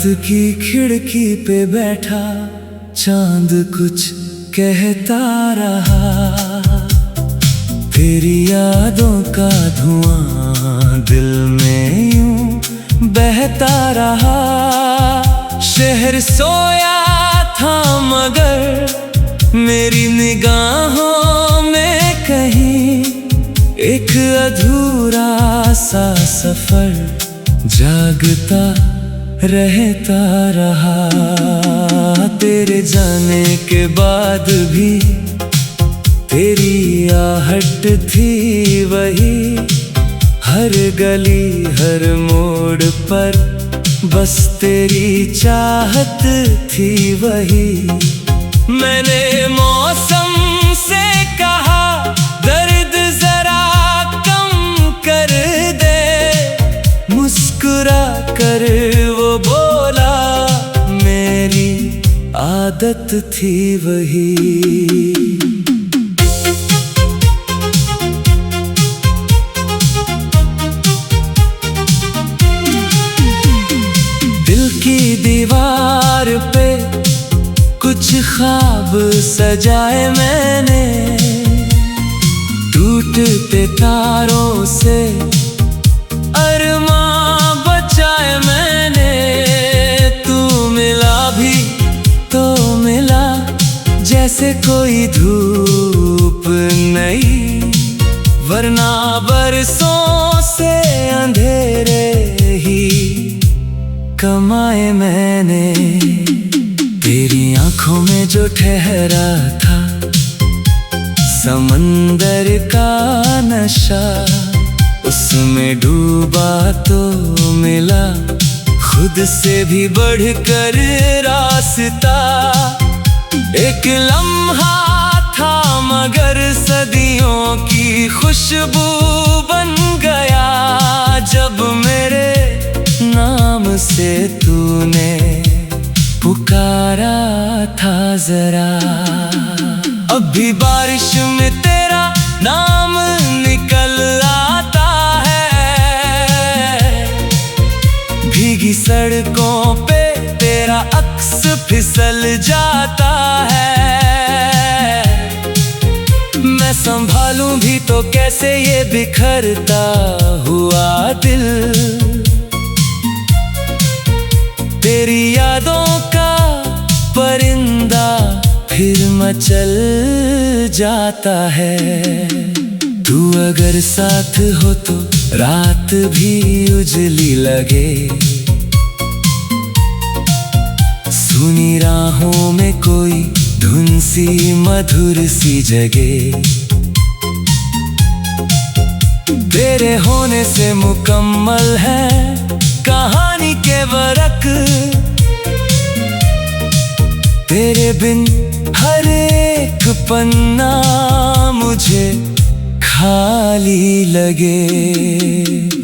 रात की खिड़की पे बैठा चांद कुछ कहता रहा। तेरी यादों का धुआं दिल में यूं बहता रहा। शहर सोया था मगर मेरी निगाहों में कहीं एक अधूरा सा सफर जागता रहता रहा। तेरे जाने के बाद भी तेरी आहट थी वही। हर गली हर मोड़ पर बस तेरी चाहत थी वही। मैंने मौसम से कहा दर्द जरा कम कर दे। मुस्कुरा कर वो बोला मेरी आदत थी वही। दिल की दीवार पे कुछ ख्वाब सजाए मैंने। टूटते तारों से अरमां बचाए मैंने। तू मिला भी तो मिला जैसे कोई धूप नई, वरना बरसों से अंधेरे ही कमाए मैंने। तेरी आंखों में जो ठहरा था समंदर का नशा, उसमें डूबा तो मिला खुद से भी बढ़कर रास्ता। एक लम्हा था मगर सदियों की खुशबू बन गया। जब मेरे नाम से तूने पुकारा था जरा। अब भी बारिश में तेरा नाम निकल आता है। भीगी सड़कों पे तेरा अक्स फिसल जाता है। मैं संभालूं भी तो कैसे ये बिखरता हुआ दिल। तेरी यादों का परिंदा फिर मचल जाता है। तू अगर साथ हो तो रात भी उजली लगे। सुनी राहों में कोई धुन सी मधुर सी जगे। तेरे होने से मुकम्मल है कहानी के वरक। तेरे बिन हर एक पन्ना मुझे खाली लगे।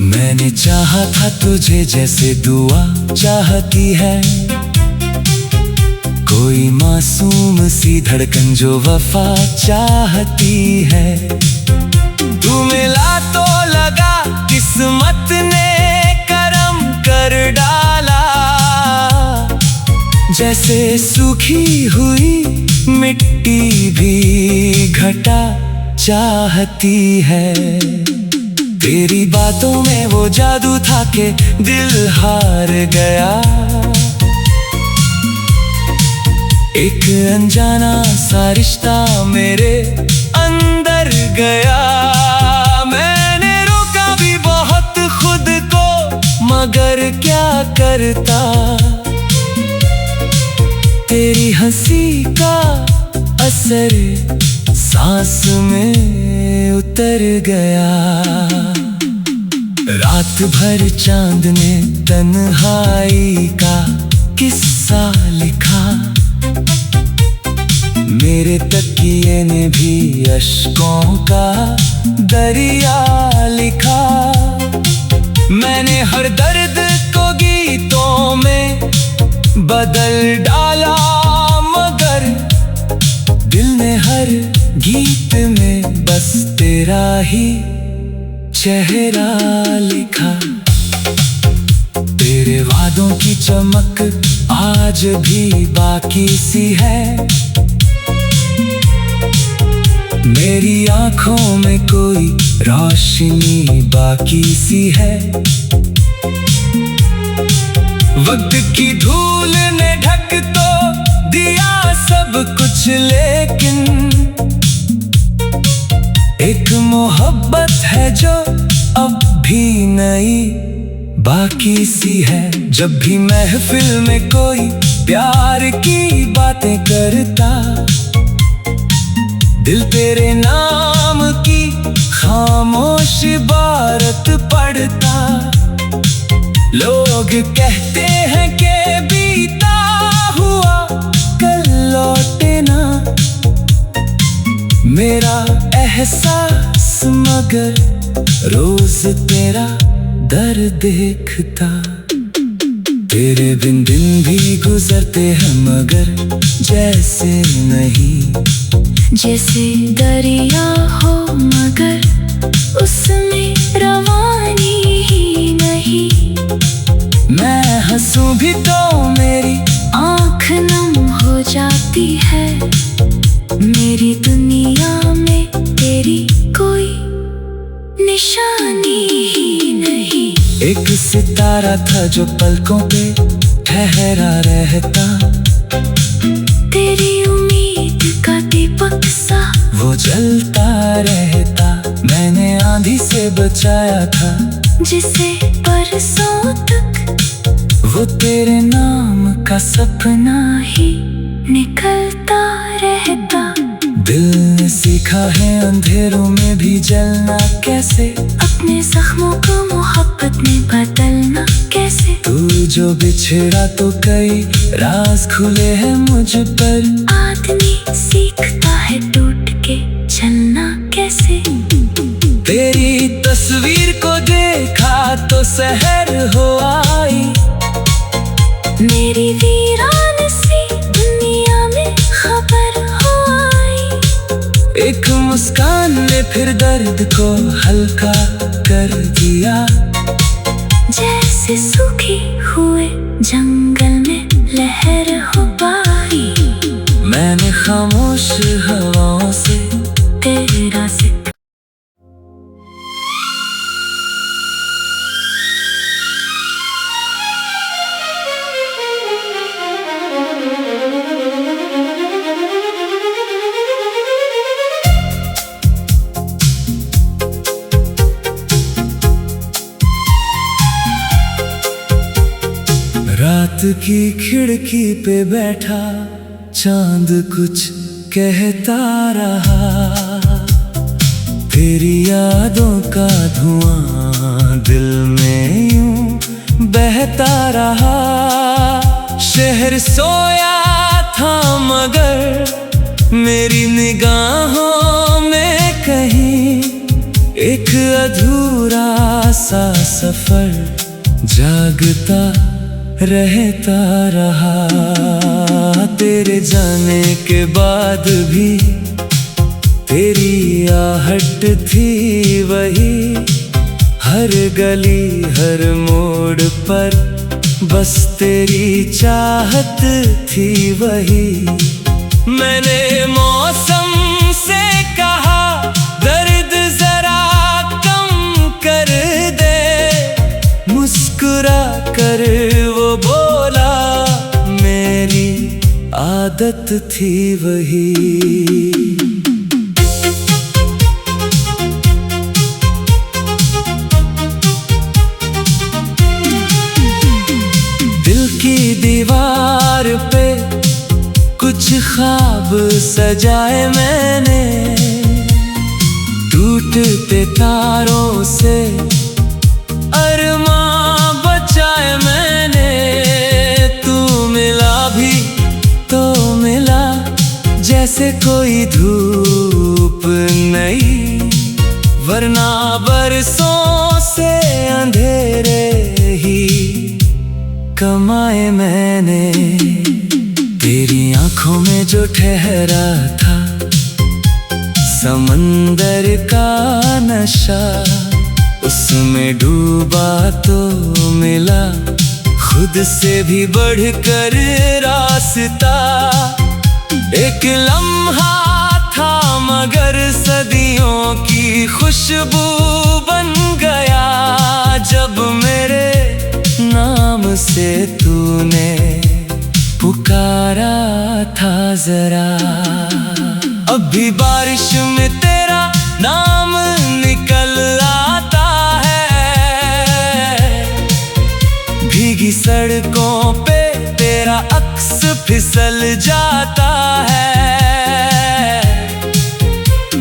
मैंने चाहा था तुझे जैसे दुआ चाहती है कोई मासूम सी धड़कन जो वफा चाहती है। तू मिला तो लगा किस्मत ने करम कर डाला। जैसे सूखी हुई मिट्टी भी घटा चाहती है। तेरी बातों में वो जादू था कि दिल हार गया। एक अनजाना सा रिश्ता मेरे अंदर गया। मैंने रोका भी बहुत खुद को मगर क्या करता। तेरी हंसी का असर सांस में उतर गया। रात भर चांद ने तन्हाई का किस्सा लिखा। मेरे तकिए ने भी अश्कों का दरिया लिखा। मैंने हर दर्द को गीतों में बदल डाला मगर दिल ने हर गीत में बस तेरा ही चेहरा लिखा। तेरे वादों की चमक आज भी बाकी सी है। मेरी आंखों में कोई रोशनी बाकी सी है। वक्त की धूल ने ढक तो दिया सब कुछ, लेकिन एक मोहब्बत है जो अब भी नई बाकी सी है। जब भी महफिल में कोई प्यार की बातें करता, दिल तेरे नाम की खामोश इबारत पढ़ता। लोग कहते हैं कि बीता हुआ कल लौटे ना, मेरा एहसास मगर रोज तेरा दर देखता। तेरे बिन दिन भी गुजरते हैं मगर जैसे नहीं, जैसे दरिया हो मगर उसमें रवानी ही नहीं। मैं हंसूं भी तो मेरी आँख नम हो जाती है। मेरी दुनिया में तेरी कोई निशानी ही नहीं। एक सितारा था जो पलकों पे ठहरा रहता, तेरी उम्मीद का दीपक सा वो जलता रहता। मैंने आंधी से बचाया था जिसे परसों तक वो तेरे नाम का सपना ही निकलता रहता। दिल ने सीखा है अंधेरों में भी जलना कैसे, अपने जख्मों को मोहब्बत में बदलना कैसे। तू जो बिछड़ा तो कई राज खुले हैं मुझ पर। आदमी सीखता है टूट के चलना कैसे। तेरी तस्वीर को देखा तो सहर हो आई, मेरी वीरान सी दुनिया में खबर हो आई। एक मुस्कान ने फिर दर्द को हल्का कर दिया। जैसे सूखे हुए जंगल में लहर हो पाई, मैंने खामोश हवाओं से तेरा से रात की खिड़की पे बैठा चांद कुछ कहता रहा। तेरी यादों का धुआं दिल में यूं बहता रहा। शहर सोया था मगर मेरी निगाहों में कहीं एक अधूरा सा सफर जागता रहता रहा। तेरे जाने के बाद भी तेरी आहट थी वही, हर गली हर मोड़ पर बस तेरी चाहत थी वही। मैंने मौसम से कहा दर्द जरा कम कर दे, मुस्कुरा कर वो बोला मेरी आदत थी वही। दिल की दीवार पे कुछ ख्वाब सजाए मैंने, टूटते तारों से अरमां बचाए मैंने। तू मिला भी तो मिला जैसे कोई धूप नई, वरना बरसों से अंधेरे ही कमाए मैंने। तेरी आंखों में जो ठहरा था समंदर का नशा, उसमें डूबा तो मिला खुद से भी बढ़कर रास्ता। एक लम्हा था मगर सदियों की खुशबू बन गया, जब मेरे नाम से तूने पुकारा था जरा। अब भी बारिश में तेरा नाम निकल आता है, भीगी सड़कों पे तेरा अक्स फिसल जाता है।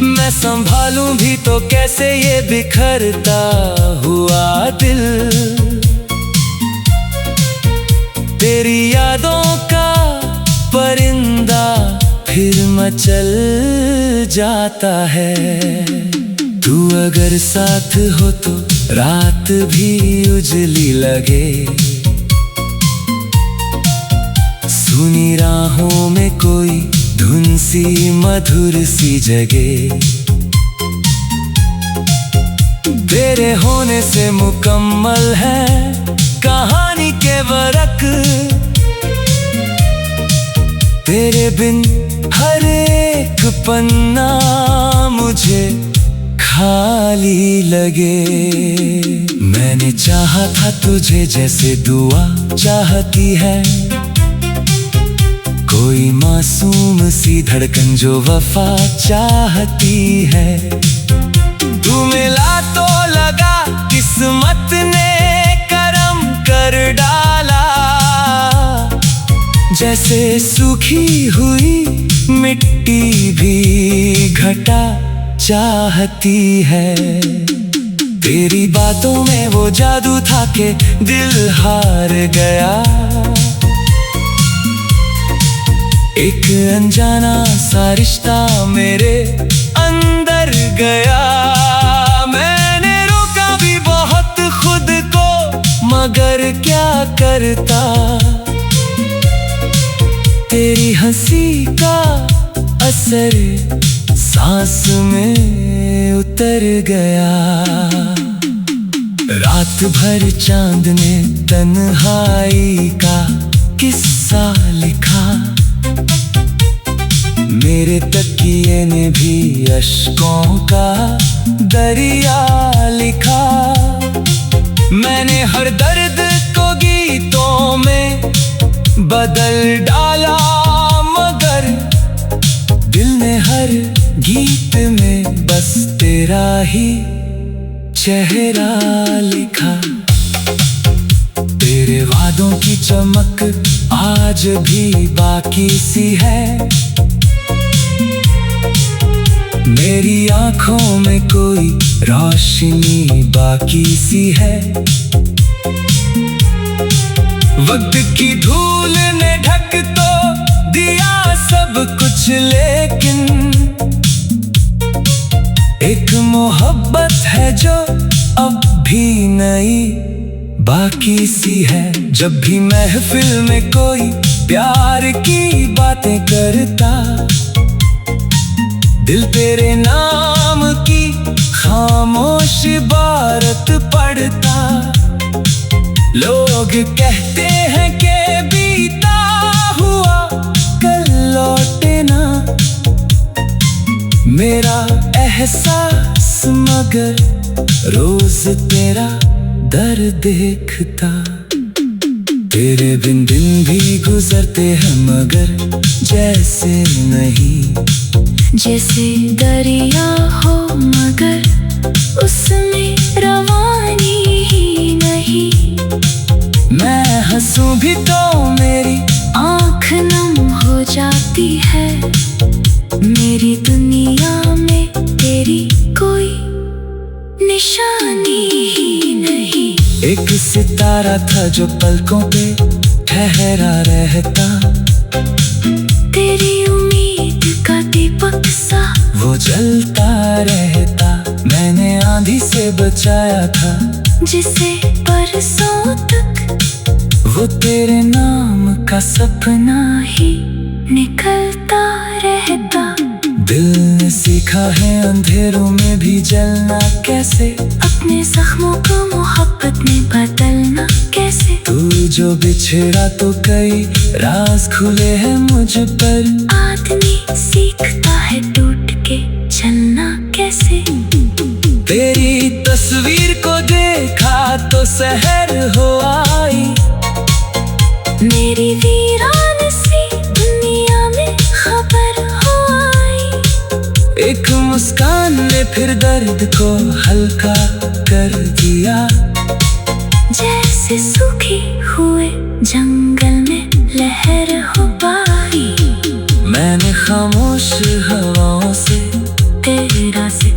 मैं संभालूं भी तो कैसे ये बिखरता हुआ दिल, तेरी यादों का परिंदा फिर मचल जाता है। तू अगर साथ हो तो रात भी उजली लगे, सुनी राहों में कोई धुन सी मधुर सी जगे। तेरे होने से मुकम्मल है कहानी के वरक, तेरे बिन हर एक पन्ना मुझे खाली लगे। मैंने चाहा था तुझे जैसे दुआ चाहती है, कोई मासूम सी धड़कन जो वफा चाहती है। तू मिला तो लगा किस्मत ने करम कर डाला, जैसे सूखी हुई मिट्टी भी घटा चाहती है। तेरी बातों में वो जादू था कि दिल हार गया, एक अनजाना सा रिश्ता मेरे अंदर गया। मैंने रोका भी बहुत खुद को, मगर क्या करता, तेरी हंसी का असर सांस में उतर गया। रात भर चांद ने तन्हाई का किस्सा लिखा, मेरे तकिए ने भी अश्कों का दरिया लिखा। मैंने हर दर्द को गीतों में बदल डाला, मगर दिल ने हर गीत में बस तेरा ही चेहरा लिखा। तेरे वादों की चमक आज भी बाकी सी है, मेरी आंखों में कोई रोशनी बाकी सी है। वक्त की धूल ने ढक तो दिया सब कुछ, लेकिन एक मोहब्बत है जो अब भी नई बाकी सी है। जब भी महफिल में कोई प्यार की बातें करता, दिल तेरे नाम की खामोश इबारत पढ़ता। लोग कहते हैं कि बीता हुआ कल लौटे ना, मेरा एहसास मगर रोज तेरा दर देखता। तेरे बिन दिन भी गुजरते हैं मगर जैसे नहीं, जैसे दरिया हो मगर उसमें रवानी ही नहीं। मैं हंसूं भी तो मेरी आँख नम हो जाती है, मेरी दुनिया में तेरी कोई निशानी ही नहीं। एक सितारा था जो पलकों पे ठहरा रहता, तेरी उम्मीद का दीपक सा वो जलता रहता। मैंने आंधी से बचाया था जिसे बरसों तक, वो तेरे नाम का सपना ही निकलता रहता। दिल ने सीखा है अंधेरों में भी जलना कैसे, अपने अपने जख्मों को मोहब्बत में बदलना कैसे। तू जो बिछड़ा तो कई राज खुले हैं मुझ पर। आदमी सीखता है टूट के चलना कैसे। तेरी तस्वीर को देखा तो सहर हो आई। मेरी वीरान सी दुनिया में खबर हो आई। एक मुस्कान ने फिर दर्द को हल्का कर दिया। जैसे सूखे हुए जंगल में लहर हो पाई। मैंने खामोश हवाओं से तेरा से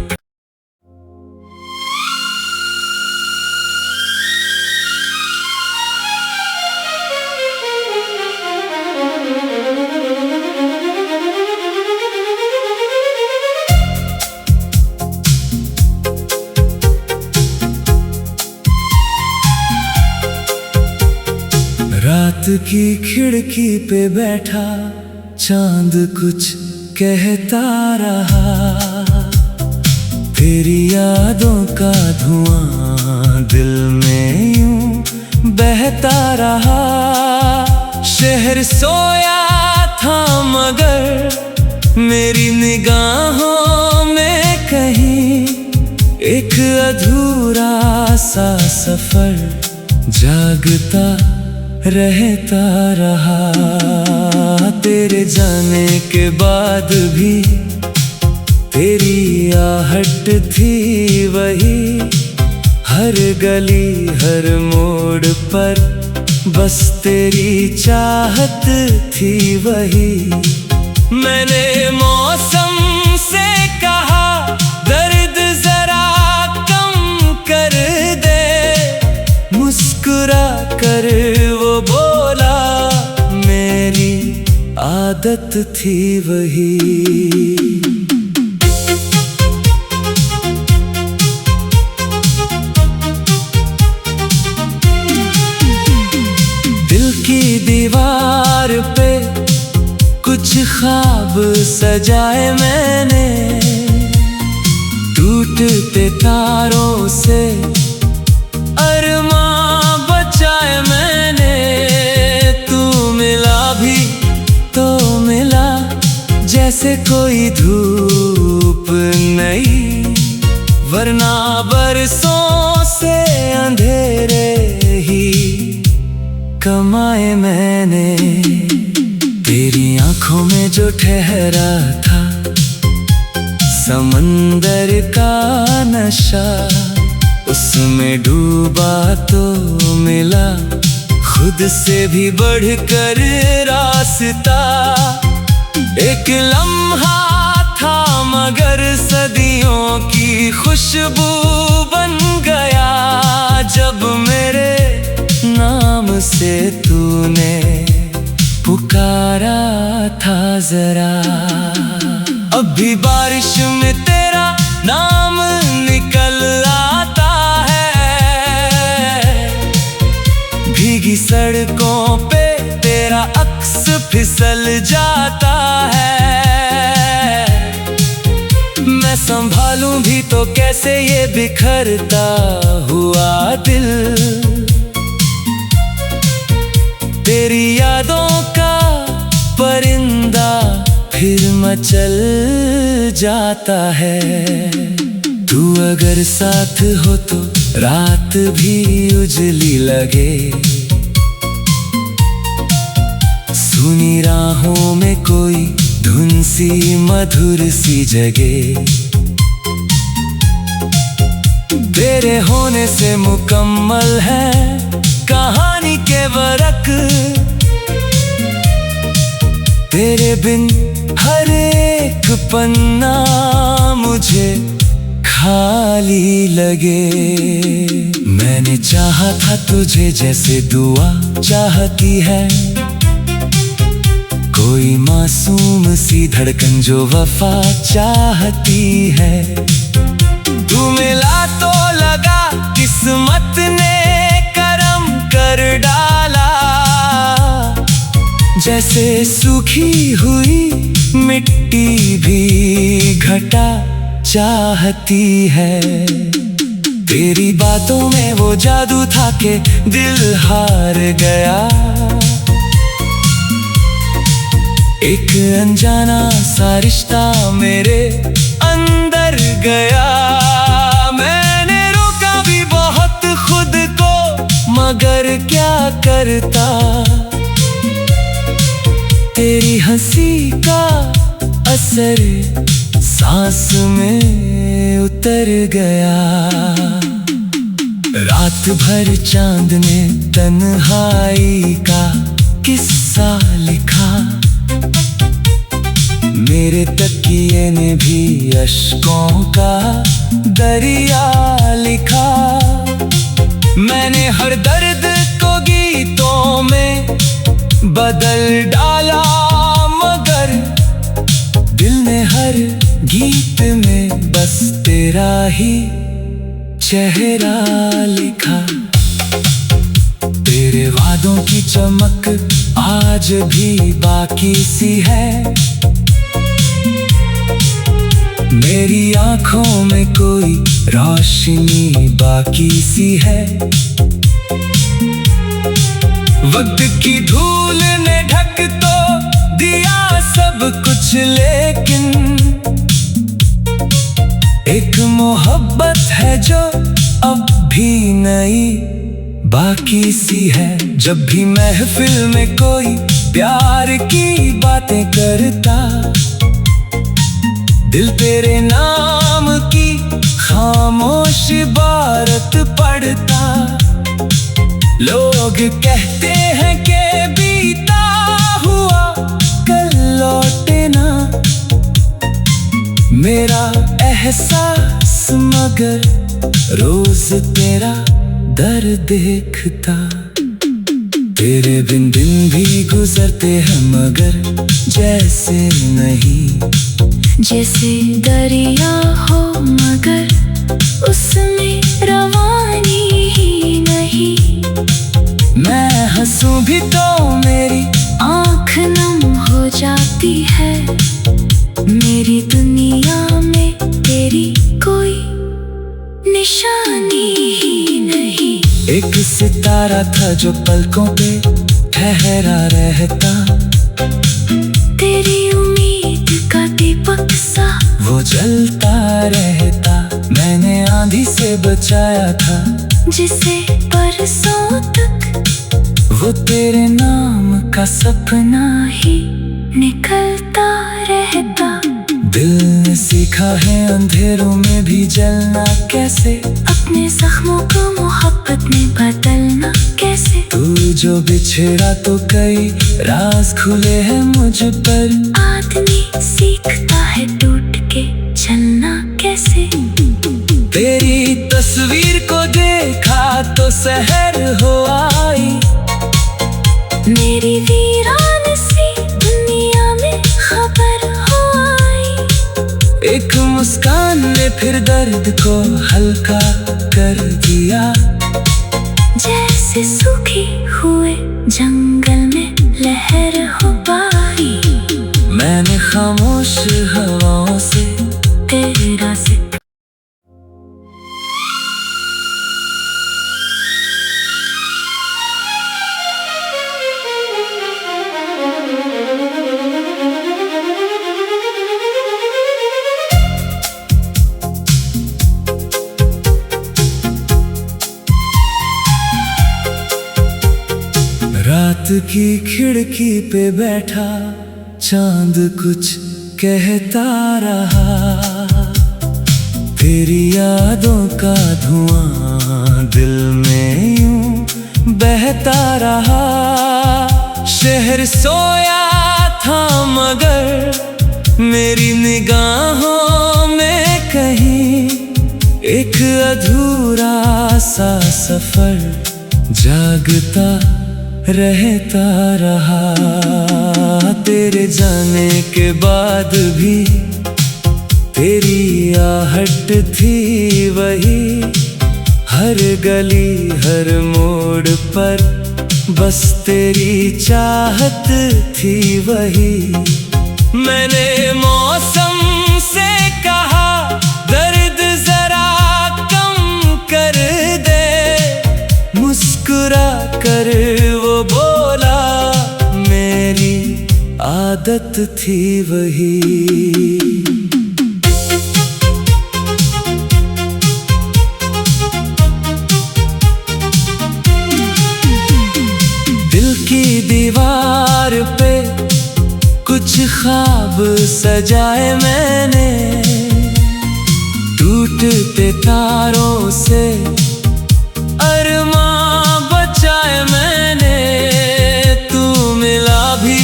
रात की खिड़की पे बैठा चांद कुछ कहता रहा। तेरी यादों का धुआं दिल में यूं बहता रहा। शहर सोया था मगर मेरी निगाहों में कहीं एक अधूरा सा सफर जागता रहता रहा। तेरे जाने के बाद भी तेरी आहट थी वही। हर गली हर मोड़ पर बस तेरी चाहत थी वही। मैंने मौसम से कहा दर्द जरा कम कर दे। मुस्कुरा कर वो बोला मेरी आदत थी वही। दिल की दीवार पे कुछ ख्वाब सजाए मैंने। टूटते तारों से अरमां बचाए मैंने। तू मिला भी तो मिला जैसे कोई धूप नहीं। वरना बरसों से अंधेरे ही कमाए मैंने। तेरी आंखों में जो ठहरा था समंदर का नशा। उसमें डूबा तो मिला खुद से भी बढ़कर रास्ता। एक लम्हा था मगर सदियों की खुशबू बन गया। जब मेरे नाम से तूने पुकारा था जरा। अब भी बारिश में तेरा नाम निकल आता है। भीगी सड़कों पे तेरा अक्स फिसल जाता है। मैं संभालूं भी तो कैसे ये बिखरता हुआ दिल। तेरी यादों का परिंदा फिर मचल जाता है। तू अगर साथ हो तो रात भी उजली लगे। सुनी राहों में कोई धुन सी मधुर सी जगे। तेरे होने से मुकम्मल है कहानी के वरक। तेरे बिन हर एक पन्ना मुझे खाली लगे। मैंने चाहा था तुझे जैसे दुआ चाहती है। कोई मासूम सी धड़कन जो वफा चाहती है। तू मिला तो लगा किस्मत ने करम कर डाला। जैसे सूखी हुई मिट्टी भी घटा चाहती है। तेरी बातों में वो जादू था के दिल हार गया। एक अनजाना सा रिश्ता मेरे अंदर गया। मैंने रोका भी बहुत खुद को, मगर क्या करता। तेरी हंसी का असर सांस में उतर गया। रात भर चांद ने तन्हाई का किस्सा लिखा। मेरे तकिए ने भी अश्कों का दरिया लिखा। मैंने हर दर्द को गीतों में बदल डाला, मगर दिल ने हर गीत में बस तेरा ही चेहरा लिखा। तेरे वादों की चमक आज भी बाकी सी है। मेरी आंखों में कोई रोशनी बाकी सी है। वक्त की धूल ने ढक तो दिया सब कुछ, लेकिन एक मोहब्बत है जो अब भी नई बाकी सी है। जब भी महफिल में कोई प्यार की बातें करता, दिल तेरे नाम की खामोश इबारत पढ़ता। लोग कहते हैं कि बीता हुआ कल लौटे ना, मेरा एहसास मगर रोज तेरा दर देखता। तेरे बिन दिन भी गुजरते हैं मगर जैसे नहीं, जैसे दरिया हो मगर उसमें रवानी ही नहीं। मैं हंसूं भी तो मेरी आँख नम हो जाती है। मेरी दुनिया में तेरी कोई निशानी ही नहीं। एक सितारा था जो पलकों पे ठहरा रहता। तेरी उम्मीद का दीपक सा वो जलता रहता। मैंने आंधी से बचाया था जिसे बरसों तक वो तेरे नाम का सपना ही निकलता रहता। दिल ने सीखा है अंधेरों में भी जलना कैसे, अपने जख्मों को मोहब्बत में बदलना कैसे। तू जो बिछड़ा तो कई राज खुले हैं मुझ पर। आदमी सीखता है टूट के चलना कैसे। तेरी तस्वीर को देखा तो सहर हो आई। मेरी वीरान सी दुनिया में खबर हो आई। एक मुस्कान ने फिर दर्द को हल्का कर दिया। जैसे सूखे हुए जंगल में लहर हो पाई। मैंने खामोश हवाओं से तेरा जिक्र रात की खिड़की पे बैठा चांद कुछ कहता रहा। तेरी यादों का धुआं दिल में यूं बहता रहा। शहर सोया था मगर मेरी निगाहों में कहीं एक अधूरा सा सफर जागता रहता रहा। तेरे जाने के बाद भी तेरी आहट थी वही। हर गली हर मोड़ पर बस तेरी चाहत थी वही। मैंने मौसम से कहा दर्द जरा कम कर आदत थी वही। दिल की दीवार पे कुछ ख्वाब सजाए मैंने, टूटते तारों से अरमां बचाए मैंने। तू मिला भी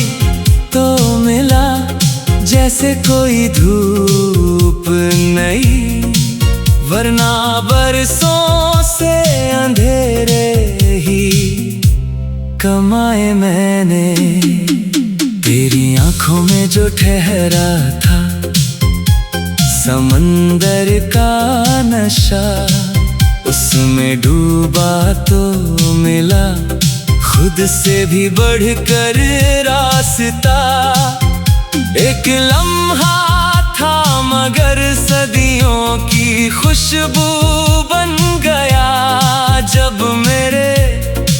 तो मिला जैसे कोई धूप नहीं, वरना बरसों से अंधेरे ही कमाए मैंने। तेरी आंखों में जो ठहरा था समंदर का नशा, उसमें डूबा तो मिला खुद से भी बढ़कर रास्ता। एक लम्हा था मगर सदियों की खुशबू बन गया, जब मेरे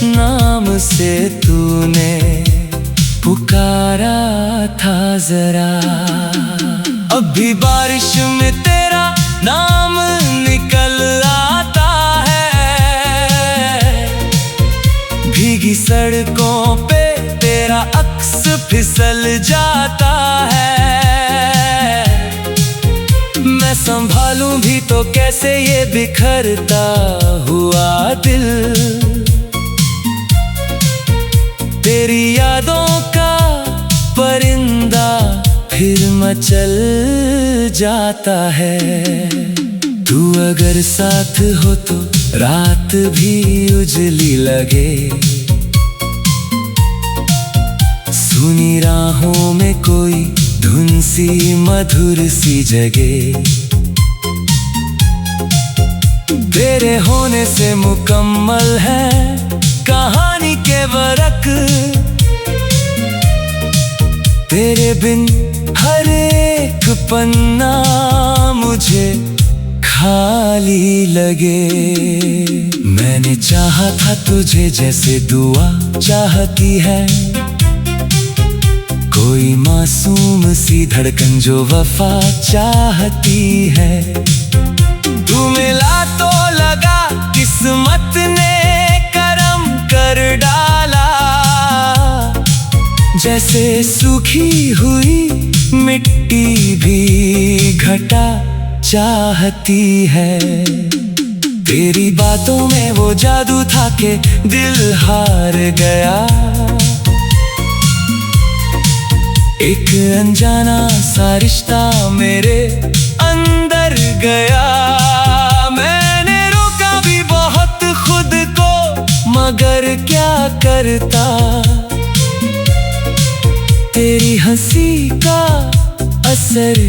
नाम से तूने पुकारा था जरा। अब भी बारिश में तेरा नाम निकल आता है, भीगी सड़कों पे तेरा अक्स फिसल जाता है। मैं संभालूं भी तो कैसे ये बिखरता हुआ दिल, तेरी यादों का परिंदा फिर मचल जाता है। तू अगर साथ हो तो रात भी उजली लगे, सुनी राहों में कोई धुन सी मधुर सी जगे। तेरे होने से मुकम्मल है कहानी के वरक, तेरे बिन हर एक पन्ना मुझे खाली लगे। मैंने चाहा था तुझे जैसे दुआ चाहती है कोई मासूम सी धड़कन जो वफा चाहती है। तू मिला तो लगा किस्मत ने करम कर डाला, जैसे सूखी हुई मिट्टी भी घटा चाहती है। तेरी बातों में वो जादू था कि दिल हार गया, एक अनजाना सा रिश्ता मेरे अंदर गया। मैंने रोका भी बहुत खुद को मगर क्या करता, तेरी हंसी का असर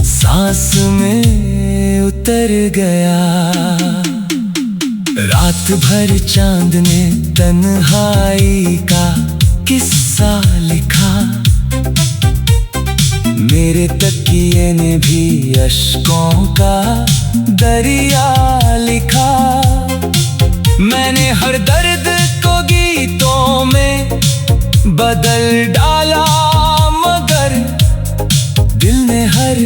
सांस में उतर गया। रात भर चांद ने तन्हाई का किस्सा लिखा, मेरे तकिए ने भी अश्कों का दरिया लिखा। मैंने हर दर्द को गीतों में बदल डाला, मगर दिल ने हर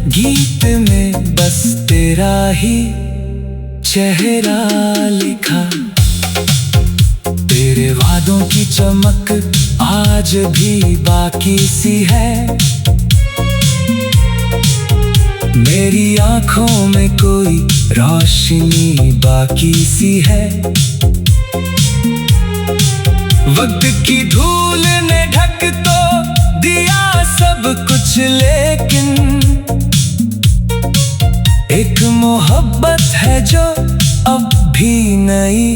गीत में बस तेरा ही चेहरा लिखा। तेरे वादों की चमक आज भी बाकी सी है, मेरी आंखों में कोई रोशनी बाकी सी है। वक्त की धूल ने ढक तो दिया सब कुछ, लेकिन एक मोहब्बत है जो अब भी नई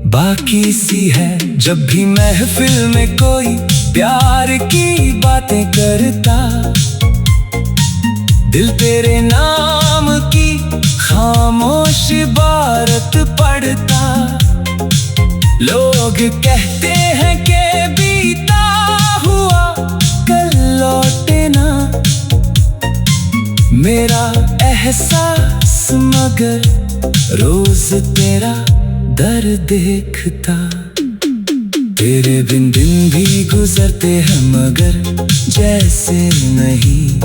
बाकी सी है। जब भी महफिल में कोई प्यार की बातें करता, दिल तेरे नाम की खामोश इबारत पढ़ता। लोग कहते हैं कि बीता हुआ कल लौटे ना, मेरा एहसास मगर रोज तेरा दर्द देखता। तेरे बिन दिन भी गुजरते हैं मगर जैसे नहीं,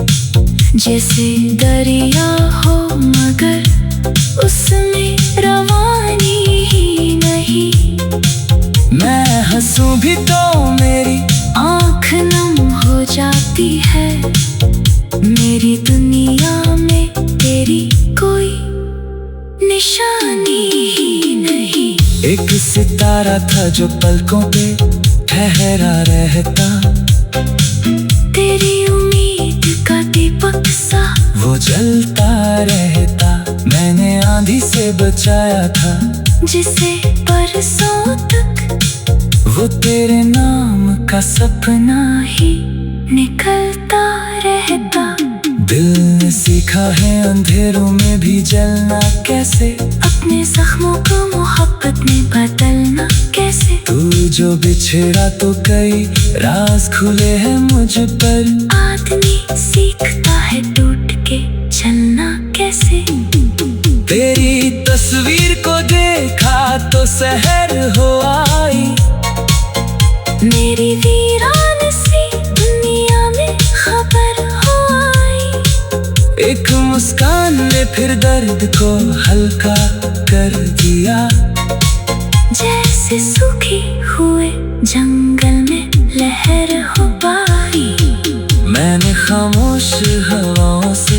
जैसे दरिया हो मगर उसमें रवानी ही नहीं। मैं हंसूं भी तो मेरी आँख नम हो जाती है, मेरी दुनिया में तेरी कोई निशानी ही नहीं। एक सितारा था जो पलकों पे ठहरा रहता, तेरी उम्मीद का दीपक सा वो जलता रहता। मैंने आंधी से बचाया था जिसे परसों तक वो तेरे नाम का सपना ही निकलता रहता। दिल ने सीखा है अंधेरों में भी जलना कैसे, अपने जख्मों को मोहब्बत में बदलना कैसे। तू जो बिछड़ा तो कई राज खुले हैं मुझ पर। आदमी सीखता है टूट के चलना कैसे। तेरी तस्वीर को देखा तो सहर हो आई, मेरी वीरान सी दुनिया में खबर हो आई। एक मुस्कान ने फिर दर्द को हल्का कर दिया, जैसे सूखे हुए जंगल में लहर हो पाई। मैंने खामोश हवाओं से